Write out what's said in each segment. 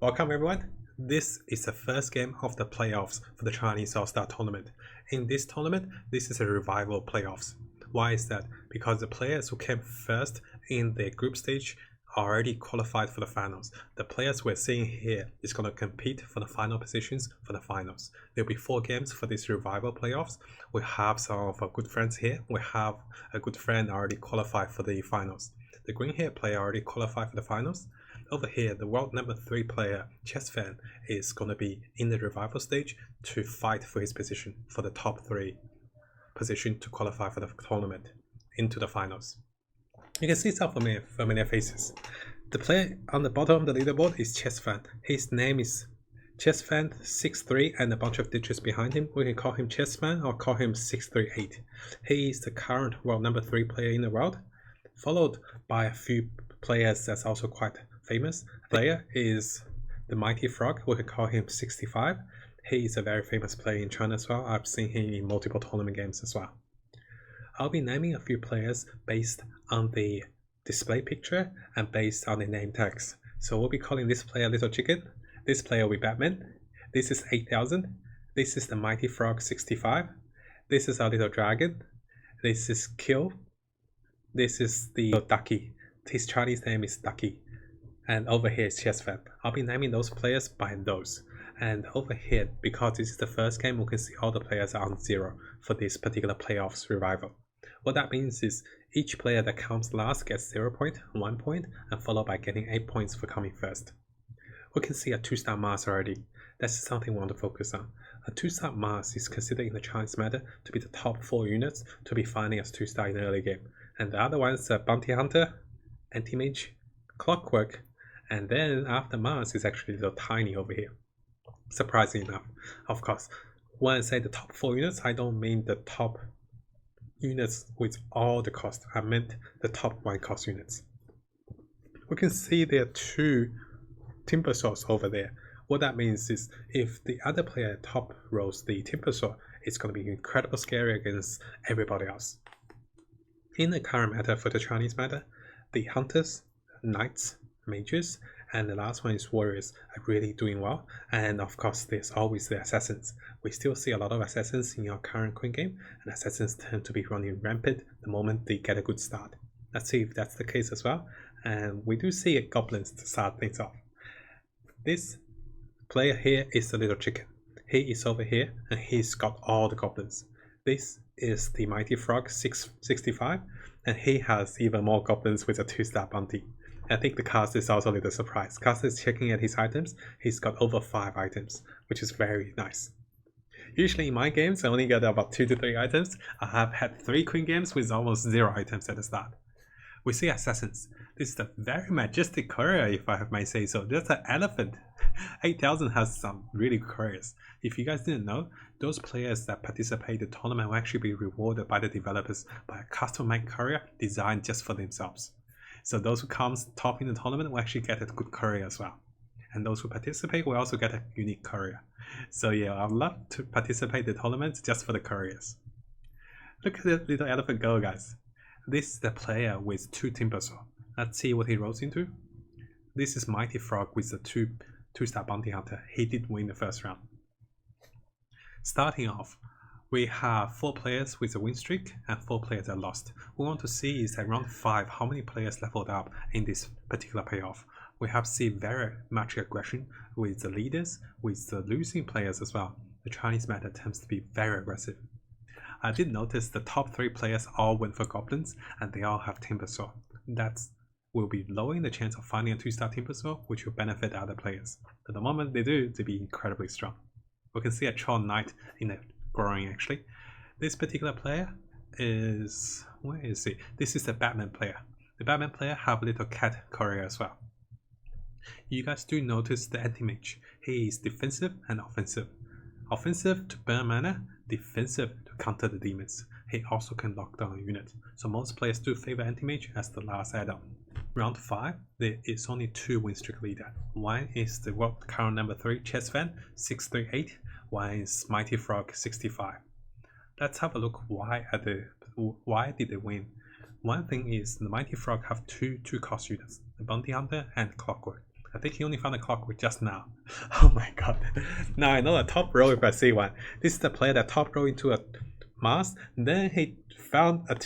Welcome everyone. This is the first game of the playoffs for the Chinese All-Star Tournament. In this tournament, this is a revival playoffs. Why is that? Because the players who came first in the group stage are already qualified for the finals. The players we're seeing here is going to compete for the final positions for the finals. There'll be 4 games for this revival playoffs. We have some of our good friends here. We have a good friend already qualified for the finals. The green hair player already qualified for the finals. Over here, the world number 3 player, Chess Fan, is going to be in the revival stage to fight for his position for the top 3 position to qualify for the tournament into the finals. You can see some familiar faces. The player on the bottom of the leaderboard is Chess Fan. His name is Chess Fan 63 and a bunch of digits behind him. We can call him Chess Fan or call him 638. He is the current world number 3 player in the world, followed by a few players that's also quite famous. The player is the Mighty Frog. We can call him 65. He is a very famous player in China as well. I've seen him in multiple tournament games as well. I'll be naming a few players based on the display picture and based on the name tags. So we'll be calling this player Little Chicken. This player will be Batman. This is 8000. This is the Mighty Frog 65. This is our little dragon. This is Kill. This is the Ducky. His Chinese name is Ducky. And over here is Chess Fan. I'll be naming those players by those. And over here, because this is the first game, we can see all the players are on 0 for this particular playoffs revival. What that means is each player that comes last gets 0 point, 1 point, and followed by getting 8 points for coming first. We can see a 2-star Mars already. That's something we want to focus on. A 2-star Mars is considered in the Chinese meta to be the top 4 units to be finding as 2-star in the early game. And the other ones are Bounty Hunter, Anti-Mage, Clockwork, and then after Mars is actually a little tiny over here. Surprisingly enough. Of course, when I say the top 4 units, I don't mean the top units with all the cost. I meant the top 1 cost units. We can see there are 2 Timber Swords over there. What that means is if the other player top rolls the Timber Sword, it's going to be incredibly scary against everybody else. In the current meta for the Chinese meta, the Hunters, Knights, Mages, and the last one is Warriors are really doing well. And of course, there's always the Assassins. We still see a lot of Assassins in our current Queen game, and Assassins tend to be running rampant the moment they get a good start. Let's see if that's the case as well. And we do see Goblins to start things off. This player here is the Little Chicken. He is over here, and he's got all the Goblins. This is the Mighty Frog 665, and he has even more Goblins with a 2-star bounty. I think the cast is also a little surprised. Cast is checking at his items. He's got over 5 items, which is very nice. Usually in my games, I only get about 2 to 3 items. I have had 3 Queen games with almost 0 items at the start. We see Assassins. This is a very majestic courier, if I may say so. There's an elephant. 8000 has some really good couriers. If you guys didn't know, those players that participate in the tournament will actually be rewarded by the developers by a custom-made courier designed just for themselves. So those who comes top in the tournament will actually get a good courier as well. And those who participate will also get a unique courier. So yeah, I'd love to participate in the tournament just for the couriers. Look at the little elephant go, guys. This is the player with 2 Timber Sword. Let's see what he rolls into. This is Mighty Frog with the 2-star Bounty Hunter. He did win the first round. Starting off, we have 4 players with a win streak and 4 players that lost. We want to see is at round 5 how many players leveled up in this particular payoff. We have seen very much aggression with the leaders, with the losing players as well. The Chinese meta tends to be very aggressive. I did notice the top 3 players all went for Goblins and they all have Timber Sword. That will be lowering the chance of finding a 2-star Timber Sword, which will benefit other players. But the moment they do, they'll be incredibly strong. We can see a Troll Knight in the growing actually. This particular player is, where is he? This is the Batman player. The Batman player have a little cat courier as well. You guys do notice the Anti-Mage. He is defensive and offensive. Offensive to burn mana, defensive to counter the demons. He also can lock down a unit. So most players do favor Anti-Mage as the last add-on. Round 5, there is only 2 win streak leader. One is the world current number 3 Chess Fan 638. One is Mighty Frog 65. Let's have a look why did they win. One thing is the Mighty Frog have two cost units, the Bounty Hunter and Clockwork. I think he only found a clockwork just now. Oh my god. Now I know a top row if I see one. This is the player that top row into a Mars. Then he found a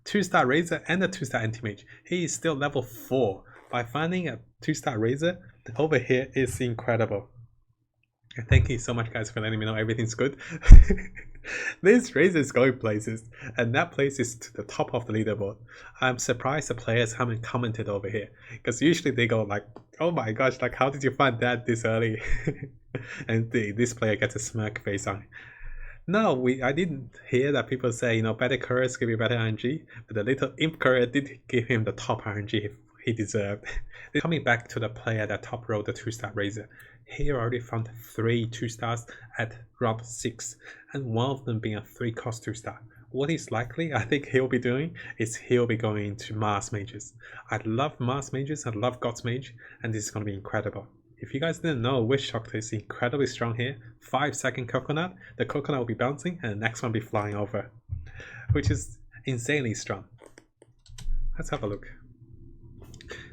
2-star Razor and a 2-star Anti-Mage. He is still level 4. By finding a 2-star Razor over here is incredible. Thank you so much guys for letting me know everything's good. This Razor is going places, and that place is to the top of the leaderboard. I'm surprised the players haven't commented over here, because usually they go like, oh my gosh, like how did you find that this early? And this player gets a smirk face on. No, I didn't hear that people say, you know, better couriers give you better RNG, but the little imp courier did give him the top RNG he deserved. Coming back to the player that top rolled the 2-star Razor, he already found 3 2-stars at round 6, and one of them being a 3-cost 2-star. What is likely I think he'll be doing is he'll be going to Mars Mages. I love Mars Mages, I love God's Mage, and this is going to be incredible. If you guys didn't know, Wish Doctor is incredibly strong here. 5-second coconut, the coconut will be bouncing and the next one will be flying over, which is insanely strong. Let's have a look.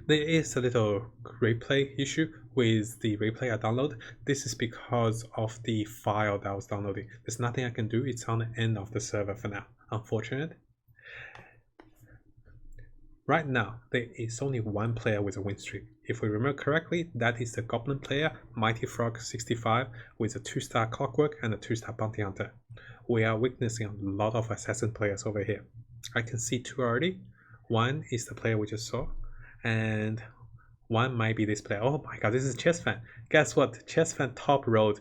There is a little replay issue with the replay I download. This is because of the file that I was downloading. There's nothing I can do, it's on the end of the server for now. Unfortunate. Right now, there is only one player with a win streak. If we remember correctly, that is the Goblin player, Mighty Frog 65, with a 2-star Clockwork and a 2-star Bounty Hunter. We are witnessing a lot of Assassin players over here. I can see 2 already. One is the player we just saw, and one might be this player. Oh my god, this is Chessfan. Guess what? Chessfan top rolled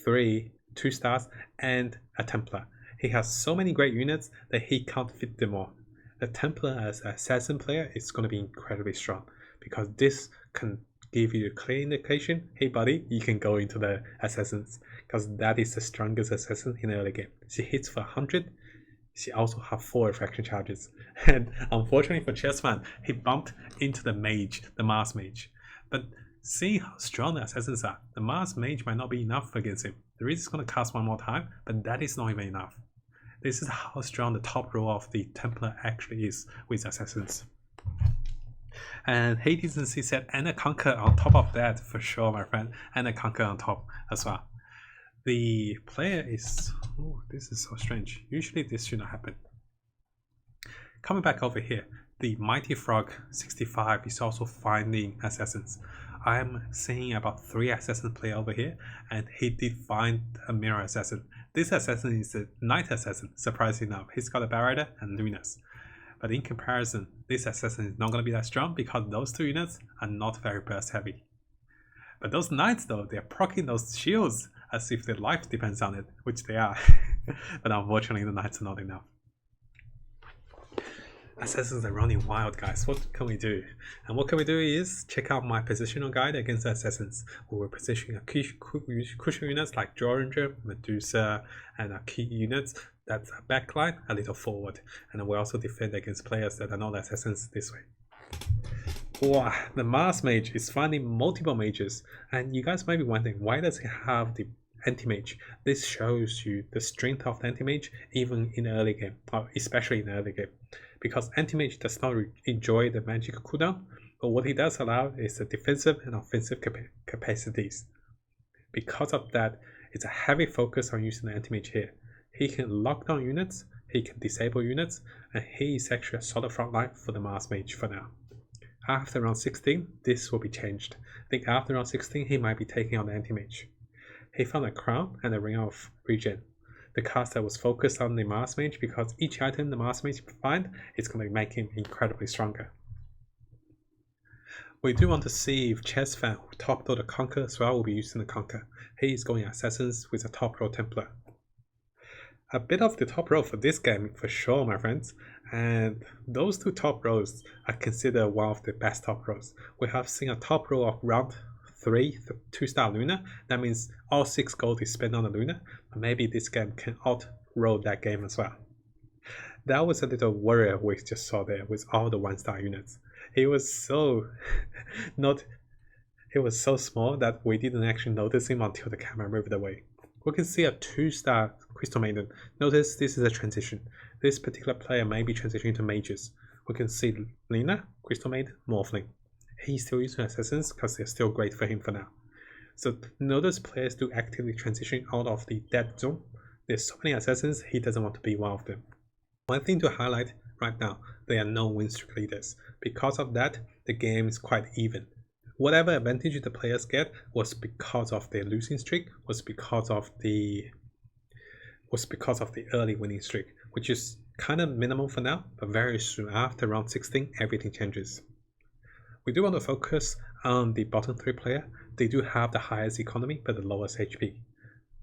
3 2-stars and a Templar. He has so many great units that he can't fit them all. The Templar as an assassin player is going to be incredibly strong, because this can give you a clear indication, hey buddy, you can go into the assassins, because that is the strongest assassin in the early game. She hits for 100, she also has 4 refraction charges, and unfortunately for Chessfan, he bumped into the Mage, the Mars Mage. But seeing how strong the assassins are, the Mars Mage might not be enough against him. The Razor is going to cast one more time, but that is not even enough. This is how strong the top row of the Templar actually is with assassins. And Hades and C set and a Conquer on top of that for sure, my friend, and a Conquer on top as well. The player is, oh, this is so strange. Usually this should not happen. Coming back over here, the Mighty Frog 65 is also finding assassins. I'm seeing about 3 assassin play over here, and he did find a mirror assassin. This assassin is a Knight assassin, surprisingly enough. He's got a Barrier and Lunas. But in comparison, this assassin is not going to be that strong because those 2 units are not very burst heavy. But those Knights though, they're proccing those shields as if their life depends on it, which they are. But unfortunately the Knights are not enough. Assassins are running wild, guys. What can we do? And what can we do is check out my positional guide against the assassins. We will position a crucial units like Jorringer, Medusa, and our key units that's a backline a little forward. And we also defend against players that are not assassins this way. Wow, the Mars Mage is finding multiple mages, and you guys might be wondering, why does he have the Anti-Mage? This shows you the strength of the Anti-Mage even in the early game, or especially in the early game. Because Anti-Mage does not enjoy the magic cooldown, but what he does allow is the defensive and offensive capacities. Because of that, it's a heavy focus on using the Anti-Mage here. He can lock down units, he can disable units, and he is actually a solid frontline for the Mars Mage for now. After round 16, this will be changed. I think after round 16, he might be taking on the Anti-Mage. He found a Crown and a Ring of Regen. The caster was focused on the Mars Mage because each item the Mars Mage find is going to make him incredibly stronger. We do want to see if Chessfan, who top row the Conquer as well, will be using the Conquer. He is going Assassins with a top row Templar. A bit of the top row for this game for sure, my friends, and those 2 top rows are considered one of the best top rows. We have seen a top row of round 3, 2-star Luna. That means all 6 gold is spent on the Luna, but maybe this game can out-roll that game as well. That was a little warrior we just saw there with all the 1-star units. It was so it was so small that we didn't actually notice him until the camera moved away. We can see a 2-star Crystal Maiden. Notice this is a transition. This particular player may be transitioning to Mages. We can see Lina, Crystal Maiden, Morphling. he's still using assassins because they're still great for him for now. So notice players do actively transition out of the dead zone. There's so many assassins, he doesn't want to be one of them. One thing to highlight right now, there are no win streak leaders. Because of that, the game is quite even. Whatever advantage the players get was because of their losing streak, was because of the early winning streak, which is kind of minimal for now, but very soon after round 16, everything changes. We do want to focus on the bottom 3 player. They do have the highest economy but the lowest HP.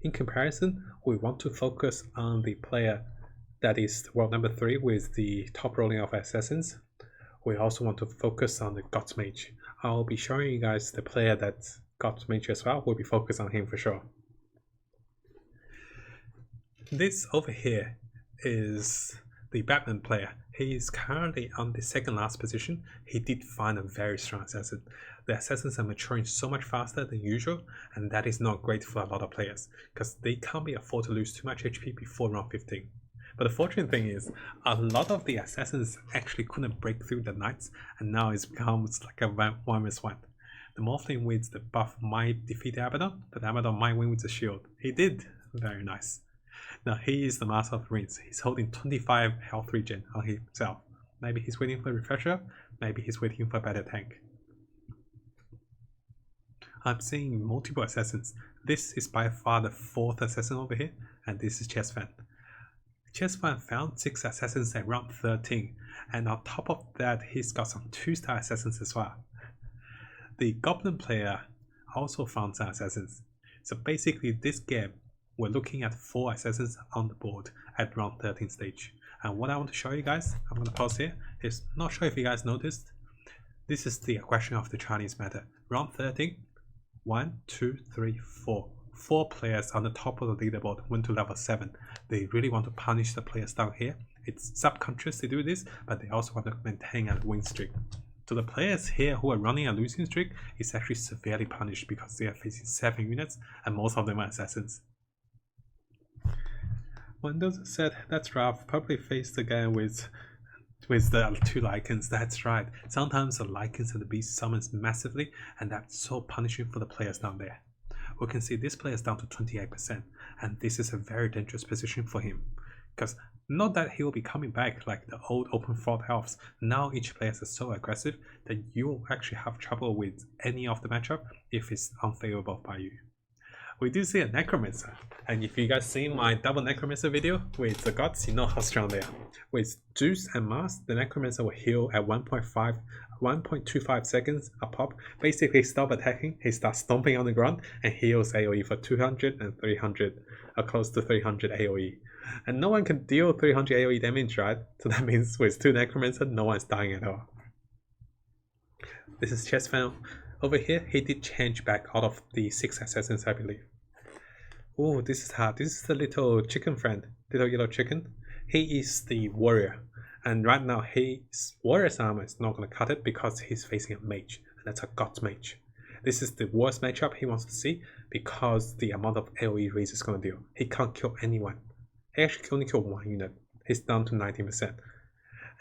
In comparison, we want to focus on the player that is world number 3 with the top rolling of assassins. We also want to focus on the Gods Mage. I'll be showing you guys the player that's Gods Mage as well. We'll be focused on him for sure. This over here is the Batman player. He is currently on the second last position. He did find a very strong assassin. The assassins are maturing so much faster than usual, and that is not great for a lot of players because they can't be afford to lose too much HP before round 15. But the fortunate thing is, a lot of the assassins actually couldn't break through the knights, and now it becomes like a 1v1. The Morphling with the buff might defeat Abaddon, but Abaddon might win with the shield. He did. Very nice. Now he is the Master of Rings. He's holding 25 health regen on himself. Maybe he's waiting for a refresher, maybe he's waiting for a better tank. I'm seeing multiple assassins. This is by far the 4th assassin over here, and this is Chessfan. Chessfan found 6 assassins at round 13, and on top of that he's got some 2-star assassins as well. The Goblin player also found some assassins. So basically this game, we're looking at 4 assassins on the board at round 13 stage. And what I want to show you guys, I'm going to pause here, is not sure if you guys noticed, this is the aggression of the Chinese meta. Round 13, 1, 2, 3, 4. 4 players on the top of the leaderboard went to level 7. They really want to punish the players down here. It's subconscious to do this, but they also want to maintain a win streak. So the players here who are running a losing streak is actually severely punished because they are facing 7 units and most of them are assassins. Windows said, that's rough, probably faced the game with the 2 Lycans. That's right, sometimes the Lycans and the beast summons massively, and that's so punishing for the players down there. We can see this player is down to 28%, and this is a very dangerous position for him, because not that he will be coming back like the old open fought elves. Now each player is so aggressive that you will actually have trouble with any of the matchup if it's unfavorable by you. We do see a Necromancer, and if you guys seen my double Necromancer video with the gods, you know how strong they are. With Zeus and Mars, the Necromancer will heal at 1.25 seconds a pop. Basically stop attacking, he starts stomping on the ground and heals AoE for 200 and 300, or close to 300 AoE. And no one can deal 300 AoE damage, right? So that means with 2 Necromancer, no one's dying at all. This is Chessfan. Over here, he did change back out of the 6 assassins, I believe. Oh, this is hard. This is the little chicken friend, little yellow chicken. He is the warrior, and right now his warrior's armor is not going to cut it because he's facing a mage, and that's a Gods Mage. This is the worst matchup he wants to see because the amount of AoE raise is going to deal. He can't kill anyone. He actually can only kill 1 unit. He's down to 19%,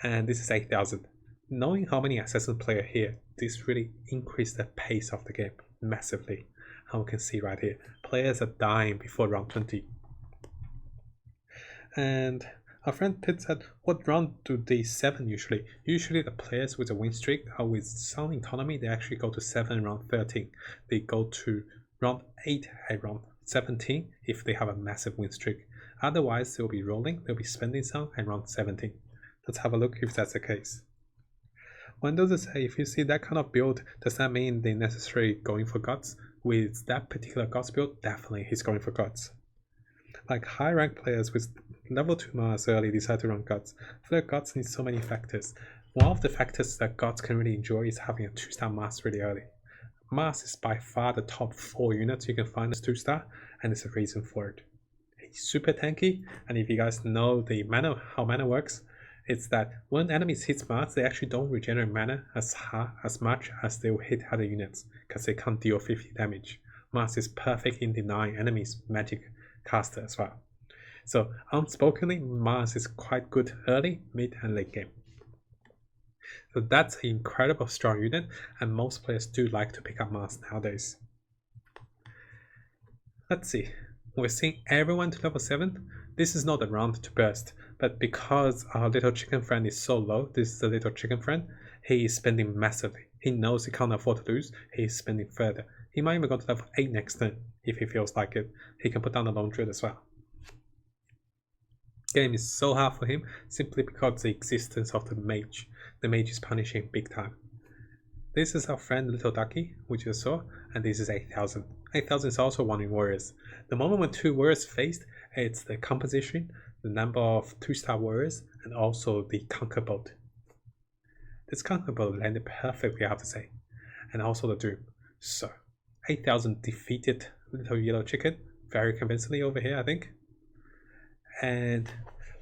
and this is 8,000. Knowing how many assassin player here, this really increased the pace of the game massively. And we can see right here, players are dying before round 20. And our friend Pit said, what round do they 7 usually? Usually the players with a win streak or with sound economy, they actually go to 7 round 13. They go to round 8 at round 17 if they have a massive win streak. Otherwise, they'll be rolling, they'll be spending some at round 17. Let's have a look if that's the case. One does say, if you see that kind of build, does that mean they're necessarily going for gods? With that particular gods build, definitely he's going for gods. Like high rank players with level 2 Mars early decide to run gods. I feel like gods need so many factors. One of the factors that gods can really enjoy is having a 2-star Mars really early. Mars is by far the top 4 units you can find as 2-star, and there's a reason for it. He's super tanky, and if you guys know the mana, how mana works, it's that when enemies hit Mars, they actually don't regenerate mana as much as they will hit other units, because they can't deal 50 damage. Mars is perfect in denying enemies magic caster as well. So unspokenly, Mars is quite good early, mid and late game. So that's an incredible strong unit, and most players do like to pick up Mars nowadays. Let's see. We're seeing everyone to level 7. This is not a round to burst, but because our little chicken friend is so low, this is the little chicken friend, he is spending massively. He knows he can't afford to lose, he is spending further. He might even go to level 8 next turn, if he feels like it. He can put down the Lone Druid as well. Game is so hard for him, simply because of the existence of the Mage. The Mage is punishing big time. This is our friend Little Ducky, which you saw, and this is 8000. 8000 is also one in Warriors. The moment when 2 Warriors faced, it's the composition, the number of 2-star Warriors, and also the Conquer Bolt. This Conquer Bolt landed perfectly, I have to say, and also the Doom. So, 8000 defeated Little Yellow Chicken very convincingly over here, I think. And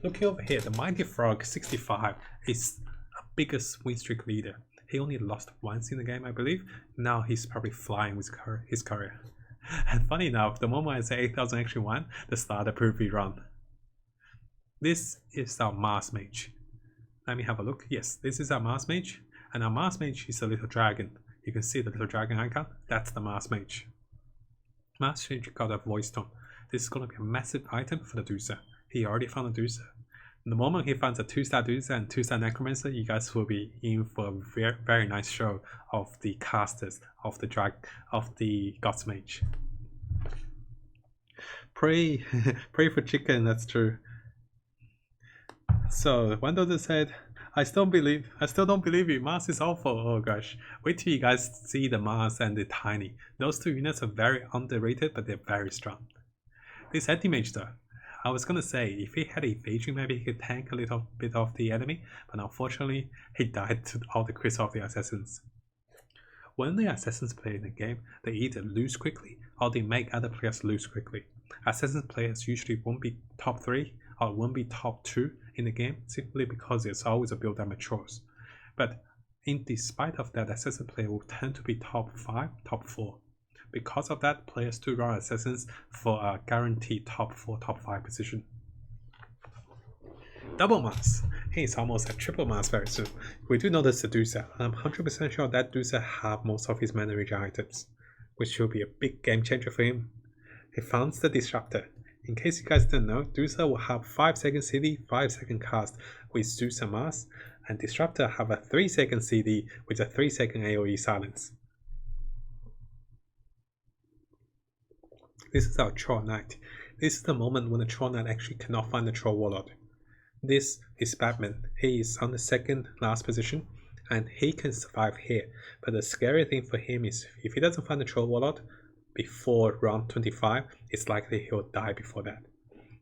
looking over here, the Mighty Frog 65 is a biggest win streak leader. He only lost once in the game, I believe. Now he's probably flying with his career. And funny enough, the moment I say 8000 actually won, the starter proved me wrong. This is our Mars Mage. Let me have a look. Yes, this is our Mars Mage. And our Mars Mage is a little dragon. You can see the little dragon icon. That's the Mars Mage. Mars Mage got a voice tone. This is going to be a massive item for the Deucer. He already found a Deucer. The moment he finds a 2-star Deucer and 2-star Necromancer, you guys will be in for a very, very nice show of the casters of the Gods Mage. Pray, pray for chicken. That's true. So Wendover said, I still don't believe you. Mars is awful. Oh gosh, wait till you guys see the Mars and the Tiny. Those 2 units are very underrated, but they're very strong. This anti-mage though. I was gonna say, if he had evasion, maybe he could tank a little bit of the enemy, but unfortunately, he died to all the crits of the assassins. When the assassins play in the game, they either lose quickly, or they make other players lose quickly. Assassin players usually won't be top 3, or won't be top 2 in the game, simply because there's always a build that matures. But despite of that, assassin player will tend to be top 5, top 4. Because of that, players do run assassins for a guaranteed top 4, top 5 position. Double Mars. He's almost at triple Mars very soon. We do notice the Deucer. I'm 100% sure that Deucer have most of his mana regen items, which will be a big game changer for him. He found the Disruptor. In case you guys don't know, Deucer will have 5-second CD, 5-second cast with Deucer Mars, and Disruptor have a 3-second CD with a 3-second AoE silence. This is our Troll Knight. This is the moment when the Troll Knight actually cannot find the Troll Warlord. This is Batman. He is on the second last position, and he can survive here. But the scary thing for him is if he doesn't find the Troll Warlord before round 25, it's likely he'll die before that.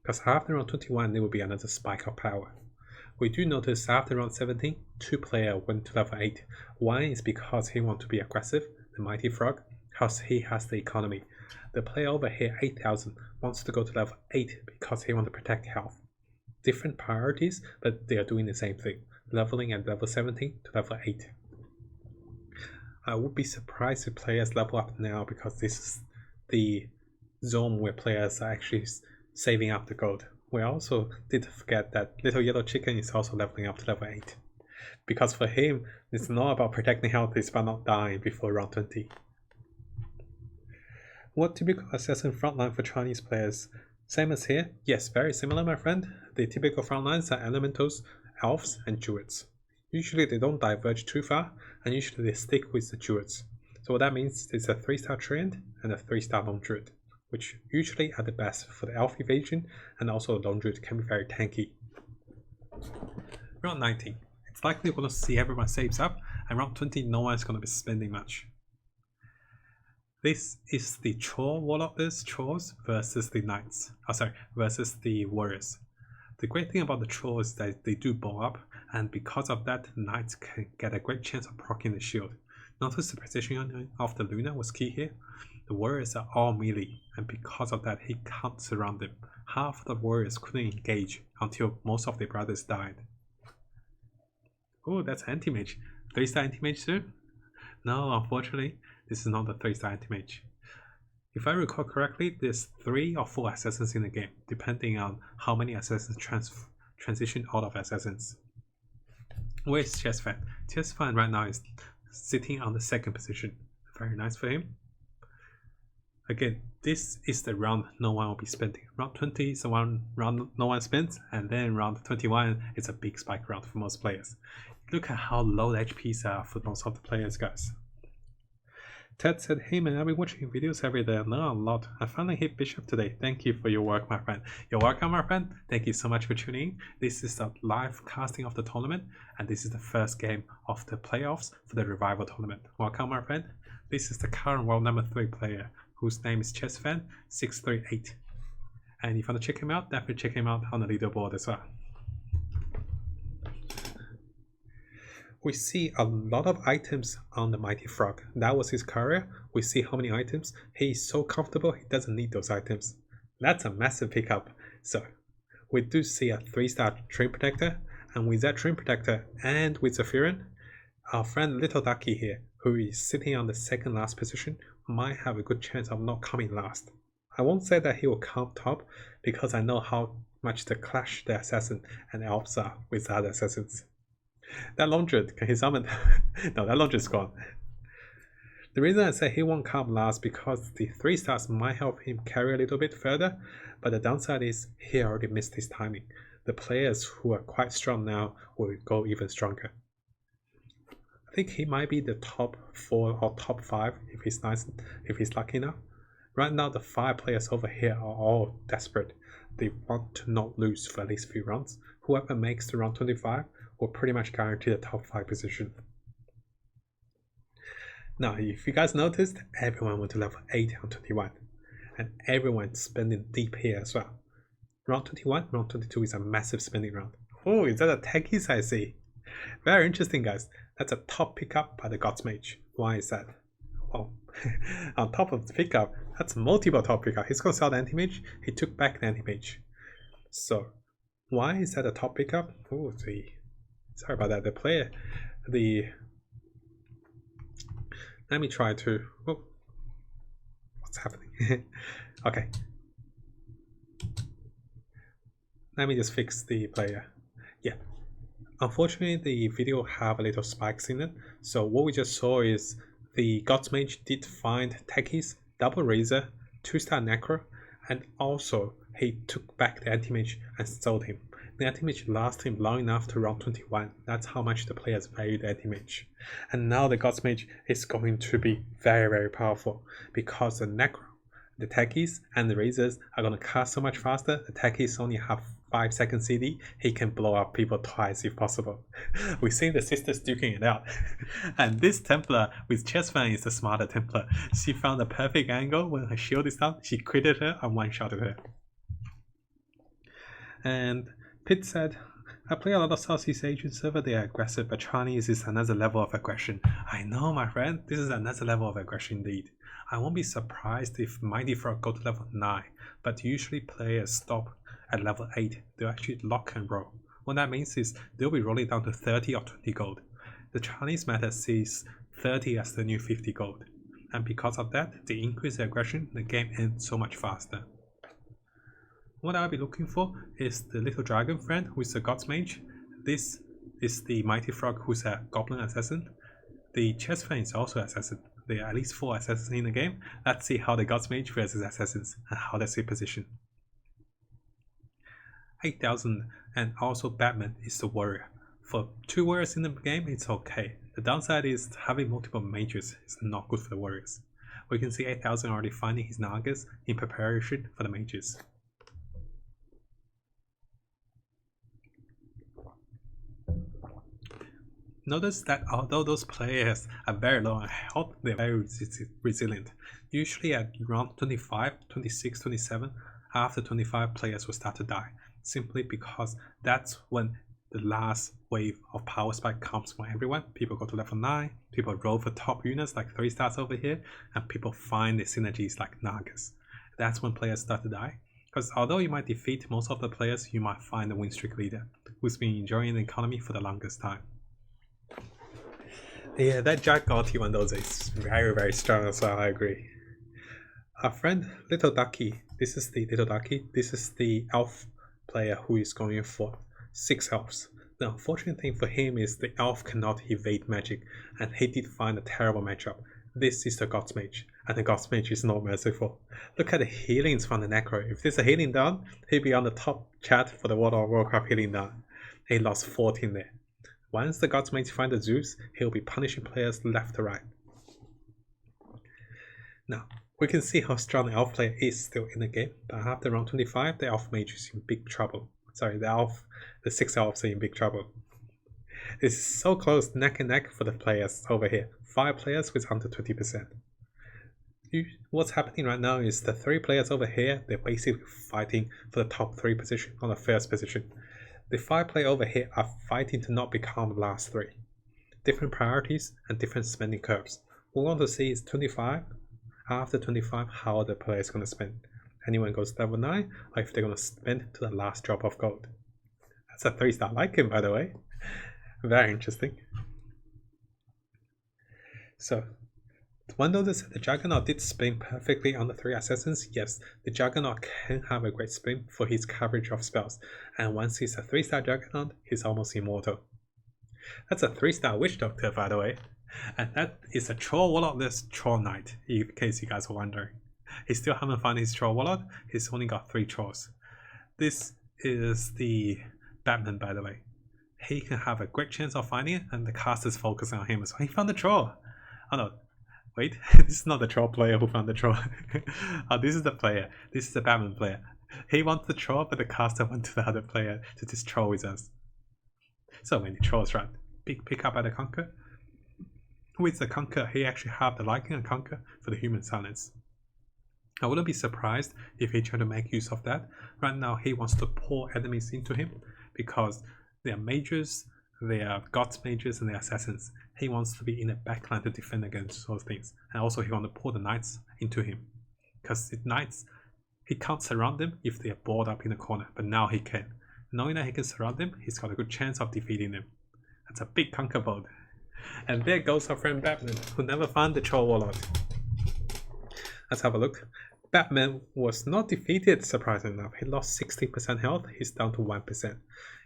Because after round 21, there will be another spike of power. We do notice after round 17, 2 players went to level 8. One is because he wants to be aggressive, the Mighty Frog, because he has the economy. The player over here, 8000, wants to go to level 8 because he wants to protect health. Different priorities, but they are doing the same thing, leveling at level 17 to level 8. I would be surprised if players level up now because this is the zone where players are actually saving up the gold. We also did forget that Little Yellow Chicken is also leveling up to level 8. Because for him, it's not about protecting health, it's about not dying before round 20. What typical assassin frontline for Chinese players? Same as here? Yes, very similar, my friend. The typical frontlines are elementals, elves, and druids. Usually they don't diverge too far, and usually they stick with the druids. So what that means is a 3-star treant and a 3-star lone druid, which usually are the best for the elf evasion, and also lone druid can be very tanky. Round 19. It's likely we're going to see everyone saves up, and round 20 no one's going to be spending much. This is the Troll Warlords Trolls versus the Knights. Versus the Warriors. The great thing about the Trolls is that they do bow up, and because of that, Knights can get a great chance of proccing the shield. Notice the positioning of the Luna was key here. The Warriors are all melee, and because of that, he can't surround them. Half of the Warriors couldn't engage until most of their brothers died. Oh, that's anti-mage. 3-star anti-mage too? No, unfortunately. This is not a 3-star anti-mage. If I recall correctly, there's 3 or 4 assassins in the game, depending on how many assassins transition out of assassins. Where's Chess Fan? Chess Fan right now is sitting on the second position. Very nice for him. Again, this is the round no one will be spending. Round 20 is the one round no one spends, and then round 21 is a big spike round for most players. Look at how low the HPs are for most of the players, guys. Ted said, hey man, I've been watching videos every day and learn a lot. I finally hit Bishop today. Thank you for your work, my friend. You're welcome, my friend. Thank you so much for tuning in. This is the live casting of the tournament, and this is the first game of the playoffs for the Revival tournament. Welcome, my friend. This is the current world number 3 player, whose name is ChessFan638. And if you want to check him out, definitely check him out on the leaderboard as well. We see a lot of items on the Mighty Frog. That was his career. We see how many items. He is so comfortable, he doesn't need those items. That's a massive pickup. So, we do see a 3-star Dream Protector, and with that Dream Protector and with Zephyrian, our friend Little Ducky here, who is sitting on the second last position, might have a good chance of not coming last. I won't say that he will come top, because I know how much the clash the assassin and elves are with the other assassins. That Laundred, can he summon? No, that Laundred's gone. The reason I say he won't come last because the 3 stars might help him carry a little bit further, but the downside is he already missed his timing. The players who are quite strong now will go even stronger. I think he might be the top 4 or top 5 if he's lucky enough. Right now the 5 players over here are all desperate. They want to not lose for at least a few rounds. Whoever makes the round 25 will pretty much guarantee the top 5 position. Now, if you guys noticed, everyone went to level 8 on 21, and everyone's spending deep here as well. Round 21, round 22 is a massive spending round. Oh, is that a techies I see? Very interesting, guys. That's a top pickup by the Gods Mage. Why is that? Well, on top of the pickup, that's multiple top pickup. He's gonna sell the anti-mage. He took back the anti-mage. So, why is that a top pickup? Oh, sorry about that. Let me try to. Oh, what's happening? Okay. Let me just fix the player. Yeah. Unfortunately, the video have a little spikes in it. So what we just saw is the Gods Mage did find techies, double Razor, 2-star Necro, and also he took back the anti-mage and sold him. The anti-mage lasted him long enough to round 21. That's how much the players value the anti-mage. And now the Gods Mage is going to be very, very powerful because the Necro, the techies, and the Razors are going to cast so much faster. The techies only have 5 seconds CD. He can blow up people twice if possible. We've seen the sisters duking it out. And this Templar with Chessfan is the smarter Templar. She found the perfect angle when her shield is down. She critted her and one-shotted her. And Pitt said, I play a lot of Southeast Asian server, they are aggressive, but Chinese is another level of aggression. I know, my friend, this is another level of aggression indeed. I won't be surprised if Mighty Frog go to level 9, but usually players stop at level 8. They'll actually lock and roll. What that means is they'll be rolling down to 30 or 20 gold. The Chinese meta sees 30 as the new 50 gold. And because of that, they increase the aggression, the game ends so much faster. What I'll be looking for is the little dragon friend who is the Gods Mage. This is the Mighty Frog who's a Goblin Assassin. The Chess Fan is also Assassin. There are at least 4 Assassins in the game. Let's see how the Gods Mage versus Assassins and how they see position. 8,000 and also Batman is the warrior. For 2 warriors in the game, it's okay. The downside is having multiple mages is not good for the warriors. We can see 8,000 already finding his Nagas in preparation for the mages. Notice that although those players are very low on health, they're very resilient. Usually at round 25, 26, 27, after 25 players will start to die, simply because that's when the last wave of power spike comes from everyone. People go to level 9, people roll for top units like 3 stars over here, and people find the synergies like Nagas. That's when players start to die. Because although you might defeat most of the players, you might find the win streak leader who's been enjoying the economy for the longest time. Yeah, that Jack T1 Dota is very, very strong as well, I agree. Our friend Little Ducky, this is the Little Ducky, this is the elf player who is going for 6 elves. The unfortunate thing for him is the elf cannot evade magic, and he did find a terrible matchup. This is the God's Mage, and the God's Mage is not merciful. Look at the healings from the Necro. If there's a healing down, he'd be on the top chat for the World of Warcraft healing down. He lost 14 there. Once the God's Mage finds the Zeus, he'll be punishing players left to right. Now, we can see how strong the elf player is still in the game, but after round 25, the elf mage is in big trouble. Sorry, the 6 elves are in big trouble. It's so close neck and neck for the players over here. 5 players with under 20%. What's happening right now is the 3 players over here, they're basically fighting for the top 3 position on the first position. The 5 players over here are fighting to not become the last 3. Different priorities and different spending curves. What we want to see is 25. After 25, how the player is going to spend. Anyone goes level 9, or if they're going to spend to the last drop of gold. That's a 3-star Lycan, by the way. Very interesting. So, one notice that the Juggernaut did spin perfectly on the 3 assassins. Yes, the Juggernaut can have a great spin for his coverage of spells, and once he's a 3-star Juggernaut, he's almost immortal. That's a 3-star Witch Doctor, by the way, and that is a Troll Warlordless Troll Knight, in case you guys are wondering. He still haven't found his Troll Warlord, he's only got 3 Trolls. This is the Batman, by the way. He can have a great chance of finding it, and the caster's focusing on him as well. He found the Troll! Oh no, wait, this is not the Troll player who found the Troll. Oh, this is the player. This is the Batman player. He wants the Troll, but the caster went to the other player to just troll with us. So many Trolls, right? Pick up by the Conquer. With the Conquer, he actually have the Lycan and Conquer for the human silence. I wouldn't be surprised if he tried to make use of that. Right now, he wants to pull enemies into him because they are mages, they are gods mages, and they are assassins. He wants to be in the backline to defend against those things. And also he wants to pull the knights into him. Because the knights, he can't surround them if they are bored up in the corner, but now he can. Knowing that he can surround them, he's got a good chance of defeating them. That's a big Conquer build. And there goes our friend Batman, who never found the Troll Warlord. Let's have a look. Batman was not defeated, surprisingly enough. He lost 60% health, he's down to 1%.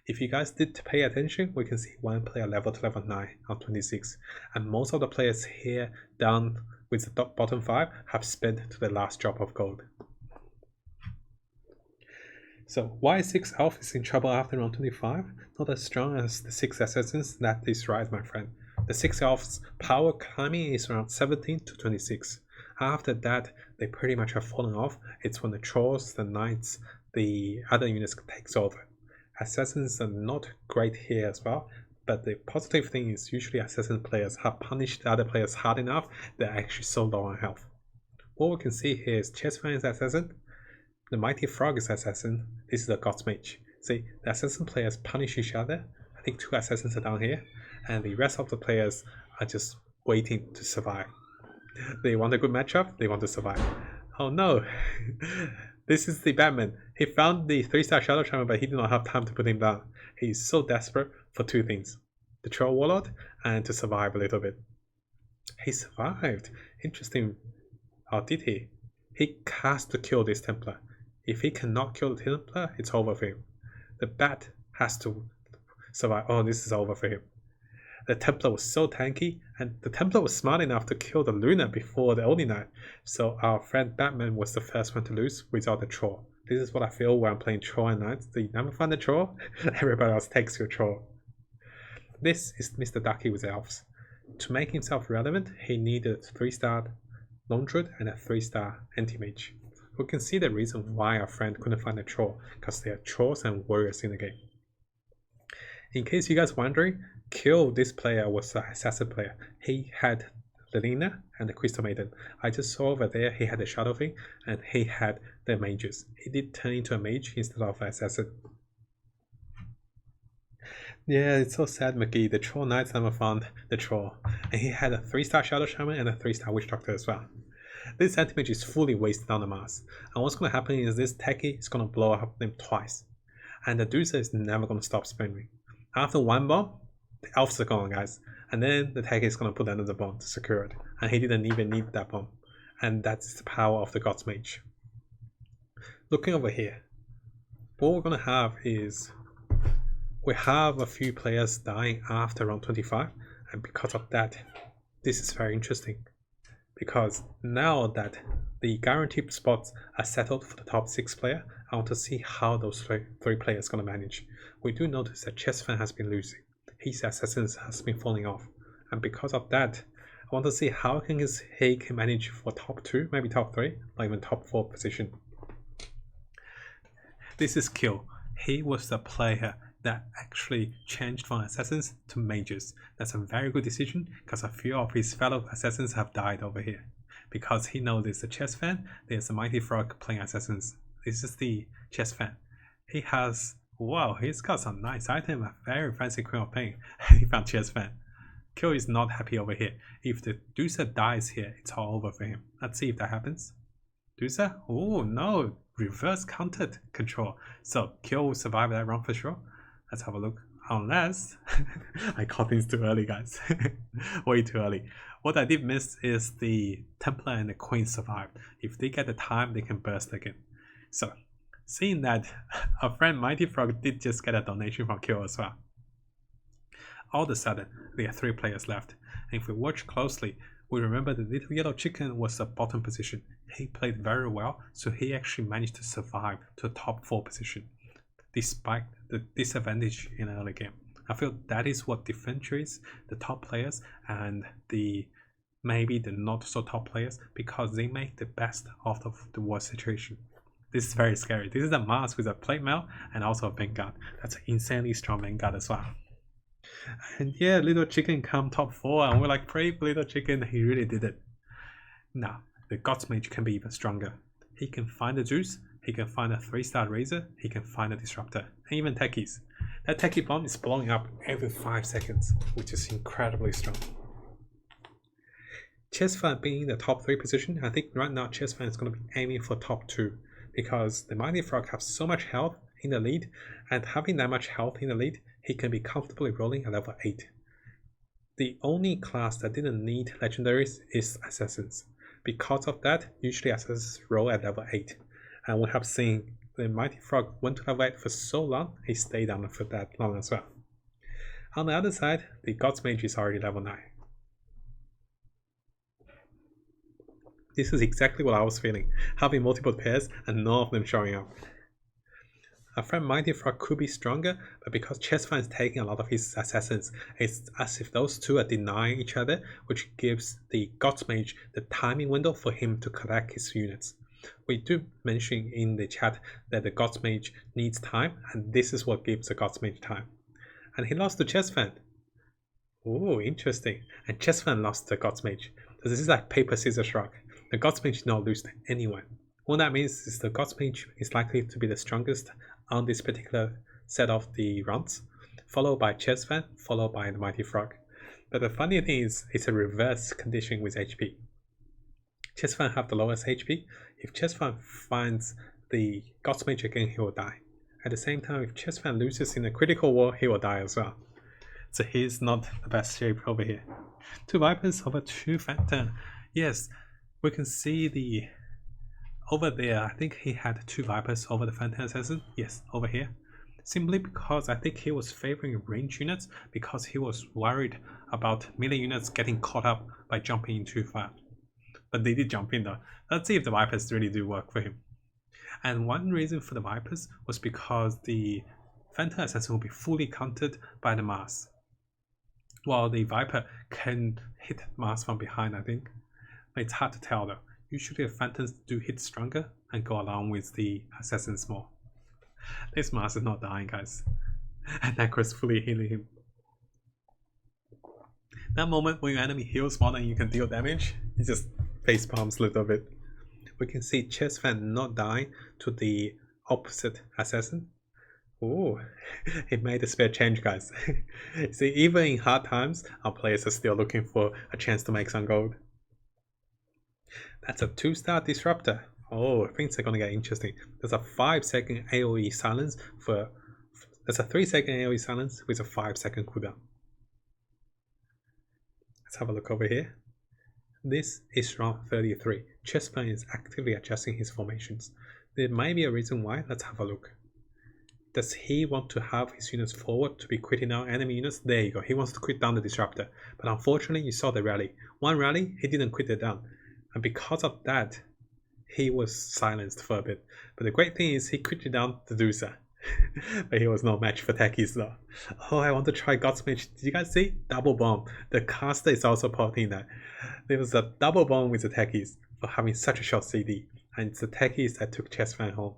If you guys did pay attention, we can see one player level to level 9 on 26. And most of the players here down with the bottom 5 have spent to the last drop of gold. So why 6 elf is in trouble after round 25? Not as strong as the 6 assassins, that is right, my friend. The 6 elves power climbing is around 17 to 26. After that, they pretty much have fallen off. It's when the trolls, the knights, the other units takes over. Assassins are not great here as well, but the positive thing is usually assassin players have punished the other players hard enough, they're actually so low on health. What we can see here is Chessfire's assassin, the Mighty Frog is assassin, this is the God's Mage. See, the assassin players punish each other. I think 2 assassins are down here, and the rest of the players are just waiting to survive. They want a good matchup, they want to survive. Oh no! This is the Batman. He found the 3-star Shadow Charmer, but he did not have time to put him down. He's so desperate for 2 things. The Troll Warlord and to survive a little bit. He survived. Interesting. How did he? He has to kill this Templar. If he cannot kill the Templar, it's over for him. The Bat has to survive. Oh, this is over for him. The Templar was so tanky, and the Templar was smart enough to kill the Luna before the Oni Knight. So our friend Batman was the first one to lose without the Troll. This is what I feel when I'm playing Troll and Knights. You never find the Troll, everybody else takes your Troll. This is Mr. Ducky with Elves. To make himself relevant, he needed a 3-star Lone Druid and a 3-star Anti-Mage. We can see the reason why our friend couldn't find a Troll, because there are Trolls and Warriors in the game. In case you guys wondering, Kill, this player was an assassin player. He had Lelina and the Crystal Maiden. I just saw over there he had the Shadow thing and he had the mages. He did turn into a mage instead of an assassin. Yeah, it's so sad, McGee. The Troll Knights never found the Troll. And he had a 3-star Shadow Shaman and a 3-star Witch Doctor as well. This anti-mage is fully wasted on the mass. And what's going to happen is this techie is going to blow up them twice. And the Dusa is never going to stop spinning. After 1 bomb, the elves are gone, guys. And then the techie is going to put another bomb to secure it. And he didn't even need that bomb. And that's the power of the God's Mage. Looking over here, what we're going to have is We have a few players dying after round 25, and because of that, this is very interesting. Because now that the guaranteed spots are settled for the top 6 player, I want to see how those three players going to manage. We do notice that Chessfan has been losing. His assassins has been falling off. And because of that, I want to see how he can manage for top 2, maybe top 3, or even top 4 position. This is Kill. He was the player that actually changed from assassins to mages. That's a very good decision because a few of his fellow assassins have died over here. Because he knows there's a chess fan, there's a mighty frog playing assassins. This is the chess fan. He has, wow, he's got some nice item, a very fancy Queen of Pain. He found chess fan. Kill is not happy over here. If the Deucer dies here, it's all over for him. Let's see if that happens. Deucer? Oh no, reverse countered control. So Kill will survive that round for sure. Let's have a look. Unless I caught things too early, guys. Way too early. What I did miss is the Templar and the Queen survived. If they get the time, they can burst again. So, seeing that, our friend Mighty Frog did just get a donation from Kill as well. All of a sudden, there are 3 players left. And if we watch closely, we remember the little yellow chicken was the bottom position. He played very well, so he actually managed to survive to the top 4 position, despite the disadvantage in an early game. I feel that is what differentiates the top players and maybe the not so top players, because they make the best out of the worst situation. This is very scary. This is a mask with a plate mail and also a Vanguard. That's an insanely strong Vanguard as well. And yeah, little chicken come top 4 and we're like, brave little chicken, he really did it. Now, the Gods Mage can be even stronger. He can find the Zeus, he can find a 3-star Razor, he can find a Disruptor, and even Techies. That Techie bomb is blowing up every 5 seconds, which is incredibly strong. Chessfan being in the top 3 position, I think right now Chessfan is going to be aiming for top 2, because the Mighty Frog have so much health in the lead, and having that much health in the lead, he can be comfortably rolling at level 8. The only class that didn't need legendaries is Assassins. Because of that, usually Assassins roll at level 8. And we have seen the Mighty Frog went to level 8 for so long, he stayed down for that long as well. On the other side, the Gods Mage is already level 9. This is exactly what I was feeling, having multiple pairs and none of them showing up. Our friend Mighty Frog could be stronger, but because Chessfan is taking a lot of his assassins, it's as if those two are denying each other, which gives the Gods Mage the timing window for him to collect his units. We do mention in the chat that the Gods Mage needs time, and this is what gives the Gods Mage time. And he lost to Chessfan. Oh, interesting. And Chessfan lost to Gods Mage. So this is like paper, scissors, rock. The Gods Mage did not lose to anyone. What that means is the Gods Mage is likely to be the strongest on this particular set of the rounds, followed by Chessfan, followed by the Mighty Frog. But the funny thing is, it's a reverse condition with HP. Chessfan have the lowest HP. If Chessfan finds the Gods Mage again, he will die. At the same time, if Chessfan loses in a critical war, he will die as well. So he's not the best shape over here. 2 Vipers over 2 Phantom. Yes, we can see the over there, I think he had 2 Vipers over the Phantom Assassin. Yes, over here. Simply because I think he was favoring range units because he was worried about melee units getting caught up by jumping in too far. But they did jump in though. Let's see if the Vipers really do work for him. And one reason for the Vipers was because the Phantom Assassin will be fully countered by the Mars, while the Viper can hit Mars from behind, I think. But it's hard to tell though. Usually the Phantoms do hit stronger and go along with the Assassins more. This Mars is not dying, guys. And Necro's fully healing him. That moment when your enemy heals more than you can deal damage, it just face palms a little bit. We can see Chessfan not die to the opposite Assassin. Oh, it made a spare change, guys. See, even in hard times, our players are still looking for a chance to make some gold. That's a 2-star Disruptor. Oh, things are gonna get interesting. There's a 5-second AoE silence there's a 3-second AoE silence with a 5-second cooldown. Let's have a look over here. This is round 33. Chessfan is actively adjusting his formations. There might be a reason why. Let's have a look. Does he want to have his units forward to be critting down enemy units? There you go. He wants to crit down the disruptor. But unfortunately, you saw the rally. One rally, he didn't crit it down. And because of that, he was silenced for a bit. But the great thing is he critted down the Dusa. But he was no match for techies though. Oh, I want to try God's Mage. Did you guys see? Double bomb. The caster is also porting that. There was a double bomb with the techies for having such a short CD. And it's the techies that took Chess Fan home.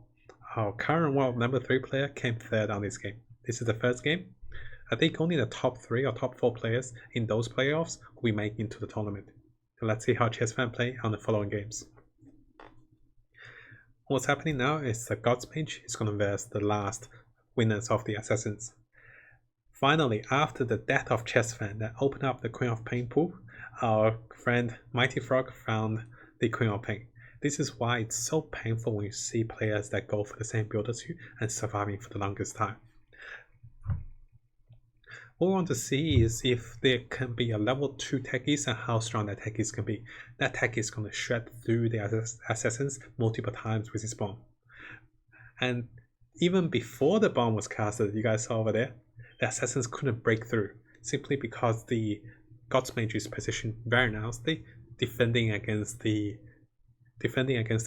Our current world number 3 player came third on this game. This is the first game. I think only the top 3 or top 4 players in those playoffs will be making it to the tournament. So let's see how Chess Fan play on the following games. What's happening now is the God's Mage is going to verse the last winners of the Assassins. Finally, after the death of Chess Fan that opened up the Queen of Pain pool, our friend Mighty Frog found the Queen of Pain. This is why it's so painful when you see players that go for the same build as you and surviving for the longest time. What we want to see is if there can be a level 2 techies and how strong that techies can be. That techie is going to shred through the assassins multiple times with his bomb. And even before the bomb was casted, you guys saw over there, the assassins couldn't break through simply because the God's Mage is positioned very nicely, defending against the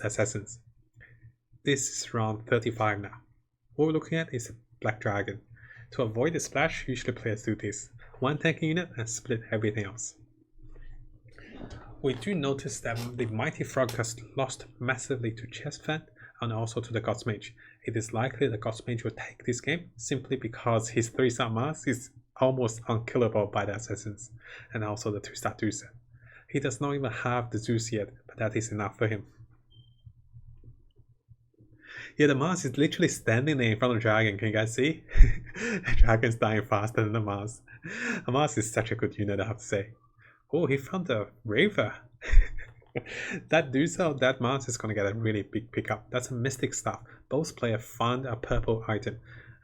assassins. This is round 35 now. What we're looking at is a Black Dragon. To avoid the splash, usually players do this. One tanking unit and split everything else. We do notice that the Mighty Frog has lost massively to Chess Fan and also to the God's Mage. It is likely the God's Mage will take this game simply because his 3-star Mars is almost unkillable by the assassins and also the 2-star Dusa. He does not even have the Zeus yet, but that is enough for him. Yeah, the Mars is literally standing there in front of the Dragon. Can you guys see? The Dragon's dying faster than the Mars. The Mars is such a good unit, I have to say. Oh, he found a Raver. That Dusa, that Mars is going to get a really big pickup. That's a Mystic Staff. Both players found a purple item,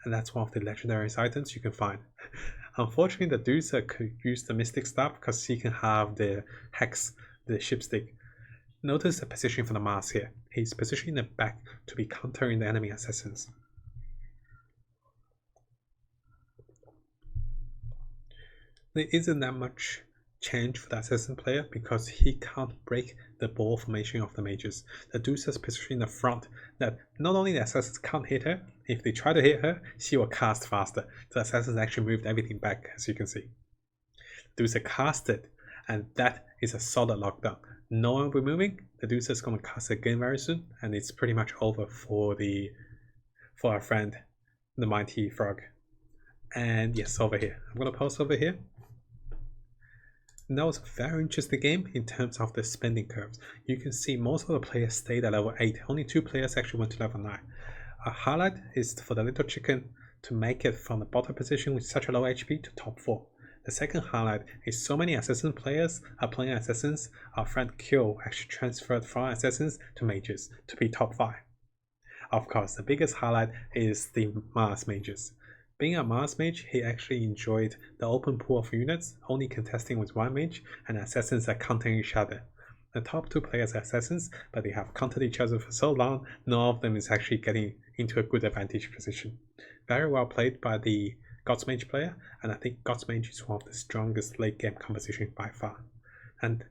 and that's one of the legendary items you can find. Unfortunately, the Dusa could use the Mystic Staff because he can have the Hex, the Shipstick. Notice the position for the Mars here. He's positioning the back to be countering the enemy assassins. There isn't that much change for the assassin player because he can't break the ball formation of the mages. The Dusa's position in the front that not only the assassins can't hit her, if they try to hit her, she will cast faster. The assassins actually moved everything back, as you can see. Dusa casted, and that is a solid lockdown. No one will be moving. The Dusa is going to cast again very soon, and it's pretty much over for our friend, the Mighty Frog. And yes, over here. I'm going to pause over here. And that was a very interesting game in terms of the spending curves. You can see most of the players stayed at level 8. Only 2 players actually went to level 9. A highlight is for the little chicken to make it from the bottom position with such a low HP to top 4. The second highlight is so many assassin players are playing assassins. Our friend Q actually transferred from assassins to mages to be top 5. Of course, the biggest highlight is the Mars mages. Being a Mars mage, he actually enjoyed the open pool of units, only contesting with 1 mage, and assassins are countering each other. The top 2 players are assassins, but they have countered each other for so long, none of them is actually getting into a good advantage position. Very well played by the God's Mage player, and I think God's Mage is one of the strongest late game composition by far. And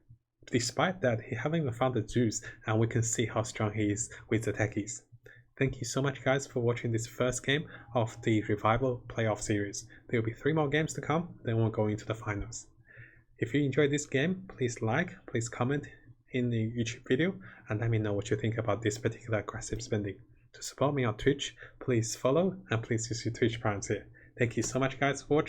despite that, he haven't even found the Zeus, and we can see how strong he is with the techies. Thank you so much guys for watching this first game of the Revival Playoff Series. There will be 3 more games to come, then we'll go into the finals. If you enjoyed this game, please like, please comment in the YouTube video, and let me know what you think about this particular aggressive spending. To support me on Twitch, please follow, and please use your Twitch Primes here. Thank you so much guys for watching.